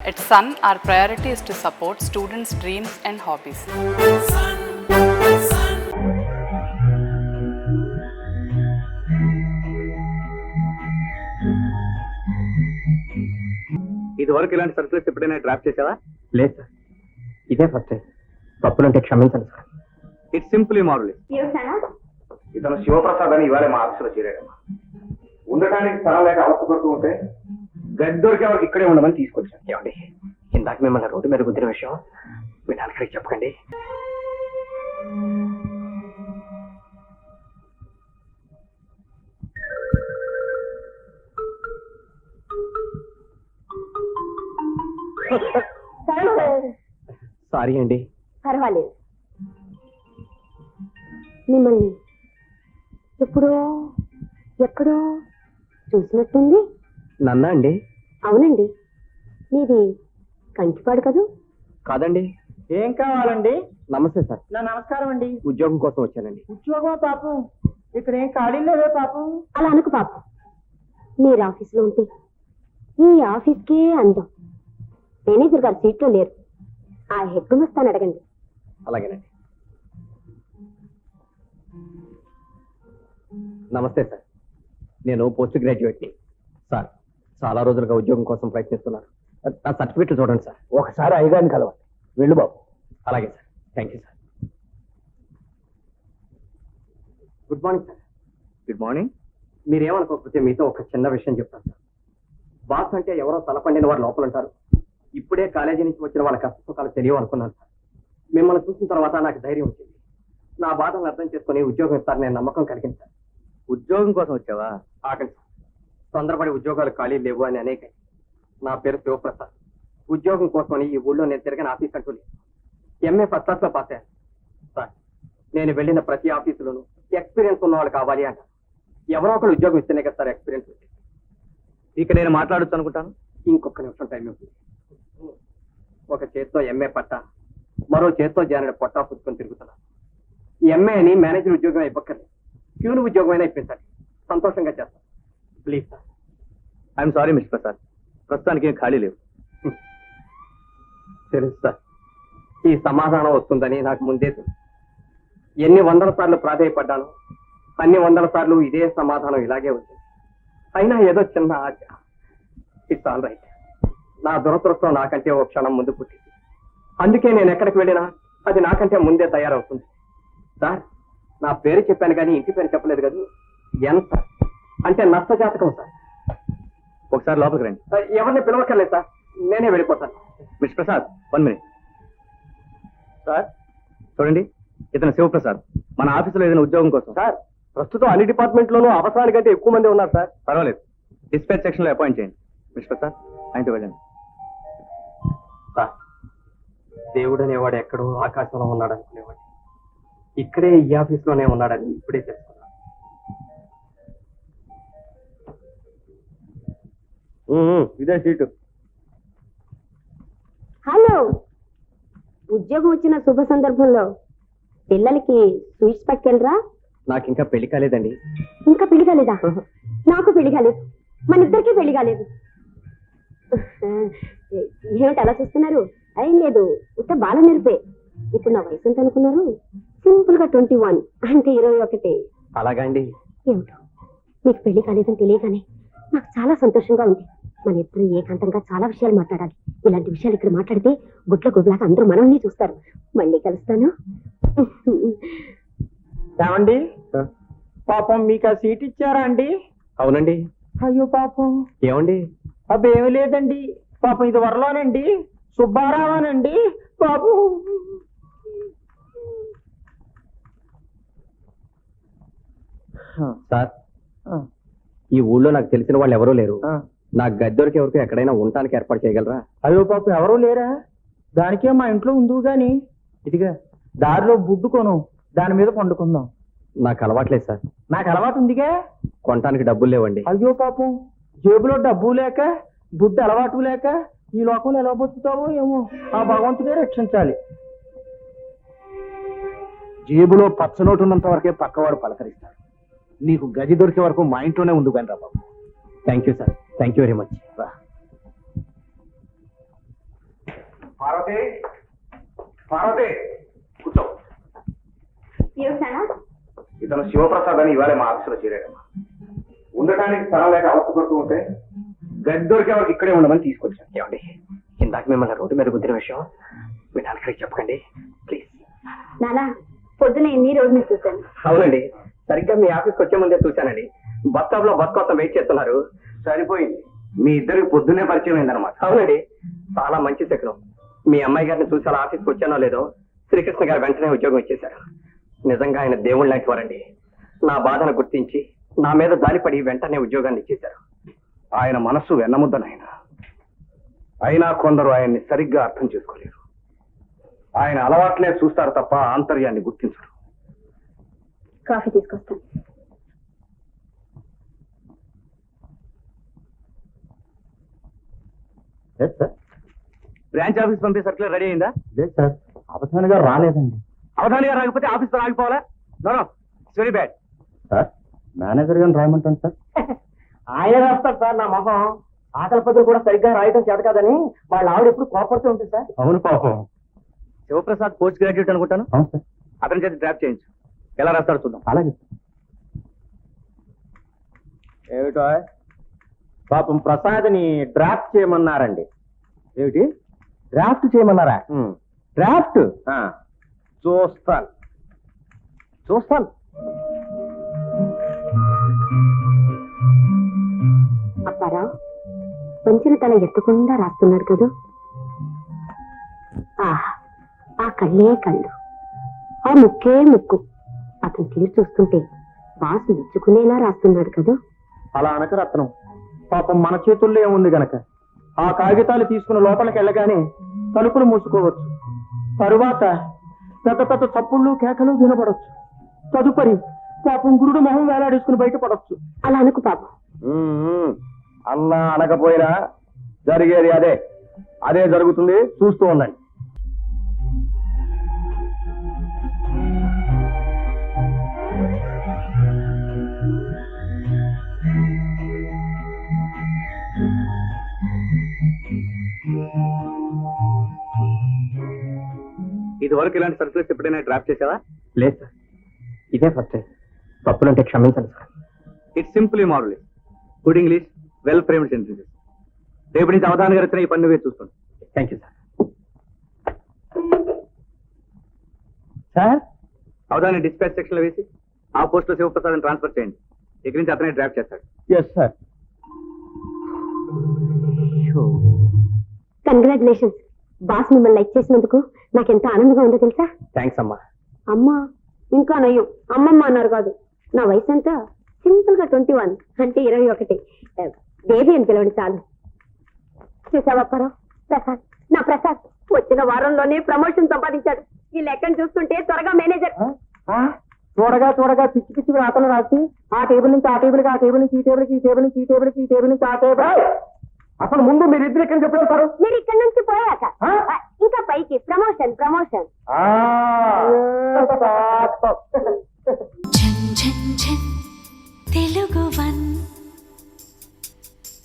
At Sun, our priority is to support students' dreams and hobbies. ఇదివరకు ఇలాంటి circulars ఎప్పుడైనా draft చేసావా? లేదు సార్, ఇదే ఫస్ట్ టైం. తప్పులుంటే క్షమించండి సార్. It's simply marvellous. ఇతను శివప్రసాద్ అని ఇవాళ మా ఆఫీసులో చేరాడమ్మా. ఉండటానికి స్థలం లేక అవస్థపడుతూ ఉంటే గది దొరికే వరకు ఇక్కడే ఉండమని తీసుకొచ్చాను. ఏమండి, ఇందాక మిమ్మల్ని రోడ్డు మీద కుదిరిన విషయం మీ నాన్నగారికి చెప్పకండి. సారీ అండి. పర్వాలేదు. మిమ్మల్ని ఎప్పుడో ఎక్కడో చూసినట్టుంది. నన్నా అండి? అవునండి. మీది కంకిపాడు కదూ? కాదండి. ఏం కావాలండి? నమస్తే సార్. నా నమస్కారం అండి. ఉద్యోగం కోసం వచ్చానండి. ఉద్యోగమా పాపం? ఇక్కడ ఏం ఖాళీ లేదే పాపం. అలా అనుకు పాపం. మీరు ఆఫీసులో ఉంటే ఈ ఆఫీస్కే అందం. మేనేజర్ గారు సీట్లో లేరు. ఆ హెడ్ గుమస్తాను అడగండి. అలాగేనండి. నమస్తే సార్, నేను పోస్ట్ గ్రాడ్యుయేట్ని. సార్, చాలా రోజులుగా ఉద్యోగం కోసం ప్రయత్నిస్తున్నాను. నా సర్టిఫికెట్లు చూడండి సార్. ఒకసారి అయ్యగారిని కలవండి. వెళ్ళు బాబు. అలాగే sir. Thank you sir. Good morning sir. Good morning. మీరేమనుకోకపోతే మీతో ఒక చిన్న విషయం చెప్తాను సార్. బాస్ అంటే ఎవరో తలపండిన వారు లోపల ఉంటారు. ఇప్పుడే కాలేజీ నుంచి వచ్చిన వాళ్ళ కష్ట సుఖాలు తెలియవు అనుకున్నాను సార్. మిమ్మల్ని చూసిన తర్వాత నాకు ధైర్యం వచ్చింది. నా బాధను అర్థం చేసుకుని ఉద్యోగం ఇస్తారని నేను నమ్మకం కలిగింది సార్. ఉద్యోగం కోసం వచ్చావా? ఆగండి సార్. తొందరపడి ఉద్యోగాలు ఖాళీ లేవు అని అనేక. నా పేరు శివప్రసాద్. ఉద్యోగం కోసమని ఈ ఊళ్ళో నేను తిరిగిన ఆఫీస్ అంటూ లేదు. ఎంఏ ఫస్ట్ క్లాస్ లో పాస్ అయ్యాను సార్. నేను వెళ్ళిన ప్రతి ఆఫీసులోనూ ఎక్స్పీరియన్స్ ఉన్న వాళ్ళు కావాలి అంట. ఎవరో ఒకరు ఉద్యోగం ఇస్తేనే కదా సార్ ఎక్స్పీరియన్స్ వచ్చేది. ఇక నేను మాట్లాడొచ్చు అనుకుంటాను. ఇంకొక నిమిషం టైం ఇవ్వండి. ఒక చేత్తో ఎంఏ పట్ట, మరో చేత్తో జానెడు పొట్టా పుచ్చుకొని తిరుగుతున్నాను. ఎంఏ అని మేనేజర్ ఉద్యోగం అయిపోక్కర్లేదు. ప్యూన్ ఉద్యోగం అయినా ఇప్పించాలి. సంతోషంగా చేస్తాను. Please sir. I'm sorry mister Prasad, ప్రస్తుతానికి ఏం ఖాళీ లేవు. తెలుసు సార్, ఈ సమాధానం వస్తుందని నాకు ముందే తెలుసు. ఎన్ని వందల సార్లు ప్రాధేయపడ్డాను, అన్ని వందల సార్లు ఇదే సమాధానం ఇలాగే వచ్చింది. అయినా ఏదో చిన్న ఆశ. It's all right. నా దురదృష్టం నాకంటే ఓ క్షణం ముందు పుట్టింది. అందుకే నేను ఎక్కడికి వెళ్ళినా అది నాకంటే ముందే తయారవుతుంది. సార్, నా పేరు చెప్పాను కానీ ఇంటి పేరు చెప్పలేదు కదా. ఎంత అంటే నష్టజాతకం సార్. ఒకసారి లోపలికి రండి. ఎవరిని పిలవక్కర్లేదు సార్, నేనే వెళ్ళిపోతాను. Mister Prasad, 1 minute. సార్ చూడండి, ఇతను శివప్రసాద్. మన ఆఫీసులో ఏదైనా ఉద్యోగం కోసం. సార్, ప్రస్తుతం అన్ని డిపార్ట్మెంట్ లోనూ అవసరానికంటే ఎక్కువ మంది ఉన్నారు సార్. పర్వాలేదు, డిస్పాచ్ సెక్షన్ లో అపాయింట్ చేయండి. మిస్టర్ ప్రసాద్, ఆయనతో వెళ్ళండి. సార్, దేవుడు అనేవాడు ఎక్కడో ఆకాశంలో ఉన్నాడు అనుకునేవాడు. ఇక్కడే ఈ ఆఫీస్లోనే ఉన్నాడని ఇప్పుడే తెలుసుకున్నాను. ఇదే సీటు. హలో. ఉద్యోగం వచ్చిన శుభ సందర్భంలో పిల్లలకి స్వీట్స్ పట్టుకెళ్ళరా? నాకు ఇంకా పెళ్లి కాలేదండి. ఇంకా పెళ్లి కాలేదా? నాకు పెళ్లి కాలేదు. మన ఇద్దరికి పెళ్లి కాలేదు. ఏమిటి అలా చూస్తున్నారు? ఏం లేదు, ఉత్త బాల నిలిపే. ఇప్పుడు నా వయసు ఎంత అనుకున్నారు? సింపుల్ గా 21 అంటే 21. అలాగా అండి? ఏమిటో మీకు పెళ్లి కాలేదని తెలియగానే నాకు చాలా సంతోషంగా ఉంది. మన ఇద్దరు ఏకాంతంగా చాలా విషయాలు మాట్లాడాలి. ఇలాంటి విషయాలు ఇక్కడ మాట్లాడితే గుడ్ల గుడ్లాగా అందరూ మనల్ని చూస్తారు. మళ్ళీ కలుస్తాను. ఏమండి, పాపం మీకు ఆ సీట్ ఇచ్చారా అండి? అవునండి. అయ్యో పాపం. ఏమండి? అబ్బేమీ లేదండి. పాపం ఇది వరలోనండి, సుబ్బారావానండి బాబు. సార్, ఈ ఊళ్ళో నాకు తెలిసిన వాళ్ళు ఎవరూ లేరు. నాకు గద్దెరికి ఎవరికి ఎక్కడైనా ఉండటానికి ఏర్పాటు చేయగలరా? అయ్యో పాపం, ఎవరూ లేరా? దానికే మా ఇంట్లో ఉందివు గాని, ఇదిగా దారిలో బుడ్డు కొను, దాని మీద పండుకుందాం. నాకు అలవాట్లేదు సార్. నాకు అలవాటు ఉందిగా. కొనటానికి డబ్బులు లేవండి. అయ్యో పాపం, జేబులో డబ్బు లేక, బుడ్డు అలవాటు లేక ఈ లోకంలో ఎలా బతుకుతావో ఏమో. ఆ భగవంతుడే రక్షించాలి. జేబులో పచ్చనోటు ఉన్నంత వరకే పక్కవాడు పలకరిస్తాడు. నీకు గది దొరికే వరకు మా ఇంట్లోనే ఉండు కానీ రా బాబు. Thank you sir, thank you very much. Parvathi Parvathi కూర్చో. ఇతను శివప్రసాద్ అని ఇవాళ మా ఆఫీసులో చేరాడమ్మా. ఉండటానికి స్థలం లేక అవస్థపడుతూ ఉంటే గది దొరికే వరకు ఇక్కడే ఉండమని తీసుకొచ్చాను. ఏమండి, ఇందాక మిమ్మల్ని రోడ్డు మీద గుద్దిన విషయం మీ నాన్నగారికి చెప్పకండి ప్లీజ్. నానా పొద్దున ఎన్ని రోజు మీద చూశాను. అవునండి, సరిగ్గా మీ ఆఫీస్కి వచ్చే ముందే చూశానండి. బస్ స్టాప్ లో బస్ కోసం వెయిట్ చేస్తున్నారు. సరిపోయింది, మీ ఇద్దరికి పొద్దున్నే పరిచయం అయిందనమాట. అవునండి, చాలా మంచి శకునం. మీ అమ్మాయి గారిని చూసి అలా ఆఫీస్కి వచ్చానో లేదో శ్రీకృష్ణ గారు వెంటనే ఉద్యోగం ఇచ్చేశారు. నిజంగా ఆయన దేవుళ్ళు లాంటి వారండి. నా బాధను గుర్తించి నా మీద జాలిపడి వెంటనే ఉద్యోగాన్ని ఇచ్చేశారు. ఆయన మనస్సు వెన్నముద్దనైన అయినా కొందరు ఆయన్ని సరిగ్గా అర్థం చేసుకోలేరు. ఆయన అలవాట్లే చూస్తారు తప్ప ఆంతర్యాన్ని గుర్తించరు. కాఫీ తీసుకొస్తాను. సార్, బ్రాంచ్ ఆఫీస్ పంపే సర్కులర్ రెడీ అయిందా? లేదు సార్, అవధాని గారు రాలేదండి. అవధాని గారు రాకపోతే ఆఫీస్ పని ఆగిపోవాలా? No very bad. Sir, manager గారిని రాయమంటాను సార్. ఆయన రాస్తారు సార్. నా మొహం ఆకలి పద్ధతులు కూడా సరిగ్గా రాయటం చేత కాదని వాళ్ళ ఆవిడ ఎప్పుడు కోపడుతూ ఉంటుంది సార్. అవును పాపం. శివప్రసాద్ పోస్ట్ గ్రాడ్యుయేట్ అనుకుంటాను. అవును సార్. అతని చేతి డ్రాప్ చేయించు. ఎలా రాస్తాడో చూద్దాం. అలాగే. ఏమిటో పాపం ప్రసాద్ని డ్రాఫ్ట్ చేయమన్నారండి. ఏమిటి డ్రాఫ్ట్ చేయమన్నారా? డ్రాఫ్ట్ చూస్తాను చూస్తాను. అప్పారావు వంచిన తల ఎత్తకుండా రాస్తున్నాడు కదూ. ఆహా, ఆ కళ్ళే కళ్ళు, ఆ ముక్కే ముక్కు. అతను తీరు చూస్తుంటే బాస్ మెచ్చుకునేలా రాస్తున్నాడు కదూ. అలా అనక రత్నం, పాపం మన చేతుల్లో ఏముంది గనక ఆ కాగితాలు తీసుకుని లోపలికి వెళ్ళగానే తలుపులు మూసుకోవచ్చు. తరువాత పెద్ద పెద్ద చప్పుళ్ళు కేకలు వినపడవచ్చు. తదుపరి పాపం గురుడు మొహం వేలాడేసుకుని బయటపడవచ్చు. అలా అనుకు పాపం. అన్నా అనకపోయినా జరిగేది అదే. అదే జరుగుతుంది, చూస్తూ ఉండండి. ఇది వరకు ఇలాంటి సర్కులర్స్ ఎప్పుడైనా డ్రాఫ్ట్ చేసావా? లేదు సార్, ఇదే ఫస్ట్ టైం. తప్పులుంటే క్షమించండి sir. It's simply marvellous. Good English, well framed sentences. రేపు నుంచి అవధాని గారు వచ్చిన ఈ పని నువ్వే చూస్తాను. Thank you sir. Sir, Avadhani dispatch section లో వేసి ఆ పోస్ట్ లో శివప్రసాద్ ట్రాన్స్ఫర్ చేయండి. ఇక్కడి నుంచి అతనే డ్రాఫ్ట్ చేస్తాడు. Yes sir. కంగ్రాచులేషన్స్. బాస్ మిమ్మల్ని లైక్ చేసినందుకు నాకెంత ఆనందంగా ఉందో తెలుసా. థ్యాంక్స్ అమ్మా. అమ్మా ఇంకా నయ్యం, అమ్మమ్మ అన్నారు కాదు. నా వయసు అంతా సింపుల్ గా 21, అంటే 21. బేబీ అని పిలవండి చాలు. చూసావప్పారావు, ప్రసాద్, నా ప్రసాద్ వచ్చిన వారంలోనే ప్రమోషన్ సంపాదించాడు. ఈ లెక్కను చూస్తుంటే త్వరగా మేనేజర్. చూడగా చూడగా పిచ్చి పిచ్చి రాతలు రాసి ఆ టేబుల్ నుంచి ఆ టేబుల్కి, ఆ టేబుల్ నుంచి ఈ టేబుల్కి, ఈ టేబుల్ నుంచి ఈ టేబుల్కి, ఈ టేబుల్ నుంచి ఆ టేబుల్. అసలు ముందు మీరు ఇద్దరు ఎక్కడ చెప్పారు? మీరు ఇక్కడి నుంచి పోయాక